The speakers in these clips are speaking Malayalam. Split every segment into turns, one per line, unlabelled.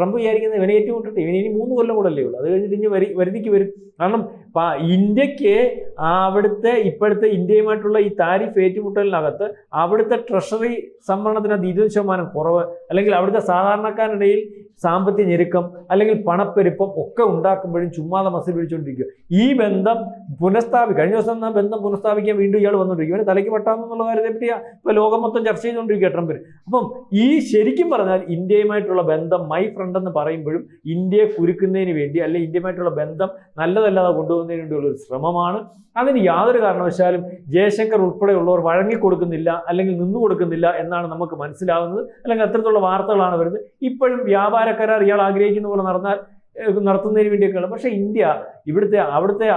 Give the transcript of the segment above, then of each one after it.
ട്രംപ് വിചാരിക്കുന്നത് ഇവനെ ഏറ്റുമുട്ടിട്ട് ഇവന് ഇനി 3 കൊല്ലം കൂടെ അല്ലേ ഉള്ളൂ, അത് കഴിഞ്ഞിട്ട് ഇനി വരുതിക്ക് വരും. കാരണം ഇന്ത്യക്ക് അവിടുത്തെ ഇപ്പോഴത്തെ ഇന്ത്യയുമായിട്ടുള്ള ഈ താരിഫ് ഏറ്റുമുട്ടലിനകത്ത് അവിടുത്തെ ട്രഷറി സംവരണത്തിനകത്ത് 20% കുറവ്, അല്ലെങ്കിൽ അവിടുത്തെ സാധാരണക്കാരിടയിൽ സാമ്പത്തിക ഞെരുക്കം അല്ലെങ്കിൽ പണപ്പെരുപ്പം ഒക്കെ ഉണ്ടാക്കുമ്പോഴും ചുമ്മാതെ മസിൽ പിടിച്ചുകൊണ്ടിരിക്കുക. ഈ ബന്ധം കഴിഞ്ഞ ദിവസം ആ ബന്ധം പുനഃസ്ഥാപിക്കാൻ വീണ്ടും ഇയാൾ വന്നുകൊണ്ടിരിക്കും. ഇവന് തലയ്ക്ക് പട്ടാമെന്നുള്ള കാര്യത്തെപ്പറ്റി ഇപ്പോൾ ലോകം മൊത്തം ചർച്ച ചെയ്തുകൊണ്ടിരിക്കുക ട്രംപിന്. അപ്പം ഈ ശരിക്കും പറഞ്ഞാൽ ഇന്ത്യയുമായിട്ടുള്ള ബന്ധം മൈ ഫ്രണ്ട് എന്ന് പറയുമ്പോഴും ഇന്ത്യയെ കുരുക്കുന്നതിന് വേണ്ടി, അല്ലെങ്കിൽ ഇന്ത്യയുമായിട്ടുള്ള ബന്ധം നല്ലതല്ലാതെ കൊണ്ടുപോകുന്നതിന് വേണ്ടിയുള്ള ഒരു ശ്രമമാണ്. അതിന് യാതൊരു കാരണവശാലും ജയശങ്കർ ഉൾപ്പെടെയുള്ളവർ വഴങ്ങിക്കൊടുക്കുന്നില്ല അല്ലെങ്കിൽ നിന്നു കൊടുക്കുന്നില്ല എന്നാണ് നമുക്ക് മനസ്സിലാവുന്നത്. അല്ലെങ്കിൽ അത്തരത്തിലുള്ള വാർത്തകളാണ് വരുന്നത്. ഇപ്പോഴും വ്യാപാര കരാർ ഇയാൾ ആഗ്രഹിക്കുന്ന പോലെ നടത്തുന്നതിന് വേണ്ടിയൊക്കെയാണ്. പക്ഷേ ഇന്ത്യ അവിടുത്തെ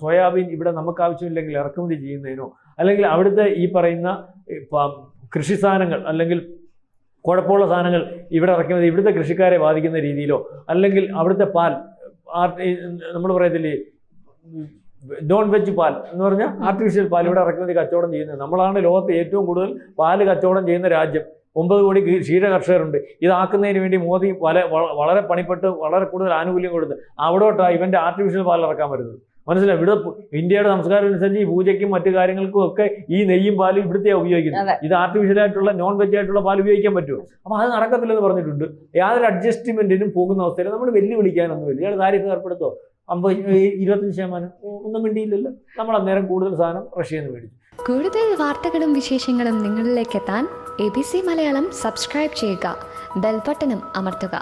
സോയാബീൻ ഇവിടെ നമുക്ക് ആവശ്യമില്ലെങ്കിൽ ഇറക്കുമതി ചെയ്യുന്നതിനോ, അല്ലെങ്കിൽ അവിടുത്തെ ഈ പറയുന്ന കൃഷി സാധനങ്ങൾ അല്ലെങ്കിൽ കുഴപ്പമുള്ള സാധനങ്ങൾ ഇവിടെ ഇറക്കുന്നത് ഇവിടുത്തെ കൃഷിക്കാരെ ബാധിക്കുന്ന രീതിയിലോ, അല്ലെങ്കിൽ അവിടുത്തെ പാൽ നമ്മൾ പറയത്തില്ലേ നോൺ വെജ് പാൽ എന്ന് പറഞ്ഞാൽ ആർട്ടിഫിഷ്യൽ പാൽ ഇവിടെ ഇറക്കുമതി കച്ചവടം ചെയ്യുന്നത്. നമ്മളാണ് ലോകത്ത് ഏറ്റവും കൂടുതൽ പാല് കച്ചവടം ചെയ്യുന്ന രാജ്യം. 9 കോടി ക്ഷീര കർഷകരുണ്ട്. ഇതാക്കുന്നതിന് വേണ്ടി മോദി വളരെ പണിപ്പെട്ട് വളരെ കൂടുതൽ ആനുകൂല്യം കൊടുത്ത് അവിടോട്ടാണ് ഇവൻ്റെ ആർട്ടിഫിഷ്യൽ പാൽ ഇറക്കാൻ വരുന്നത്. മനസ്സിലായി? ഇവിടെ ഇന്ത്യയുടെ സംസ്കാരം അനുസരിച്ച് ഈ പൂജയ്ക്കും മറ്റു കാര്യങ്ങൾക്കും ഒക്കെ ഈ നെയ്യും പാലും ഇവിടുത്തെയാണ് ഉപയോഗിക്കുന്നത്. ഇത് ആർട്ടിഫിഷ്യലായിട്ടുള്ള നോൺ വെജ് ആയിട്ടുള്ള പാൽ ഉപയോഗിക്കാൻ പറ്റുമോ? അപ്പോൾ അത് നടക്കത്തില്ലെന്ന് പറഞ്ഞിട്ടുണ്ട്. യാതൊരു അഡ്ജസ്റ്റ്മെൻറ്റിനും പോകുന്ന അവസ്ഥയിൽ നമ്മൾ വെല്ലുവിളിക്കാനൊന്നുമില്ല. ഇയാൾ താരിഫ് ഏർപ്പെടുത്തോ 25% ഒന്നും വേണ്ടിയില്ലല്ലോ. നമ്മൾ അന്നേരം കൂടുതൽ സാധനം റഷ്യയിൽ നിന്ന് മേടിച്ചു.
കൂടുതൽ വാർത്തകളും വിശേഷങ്ങളും നിങ്ങളിലേക്ക് എത്താൻ ABC മലയാളം സബ്സ്ക്രൈബ് ചെയ്യുക, ബെൽ ബട്ടണും അമർത്തുക.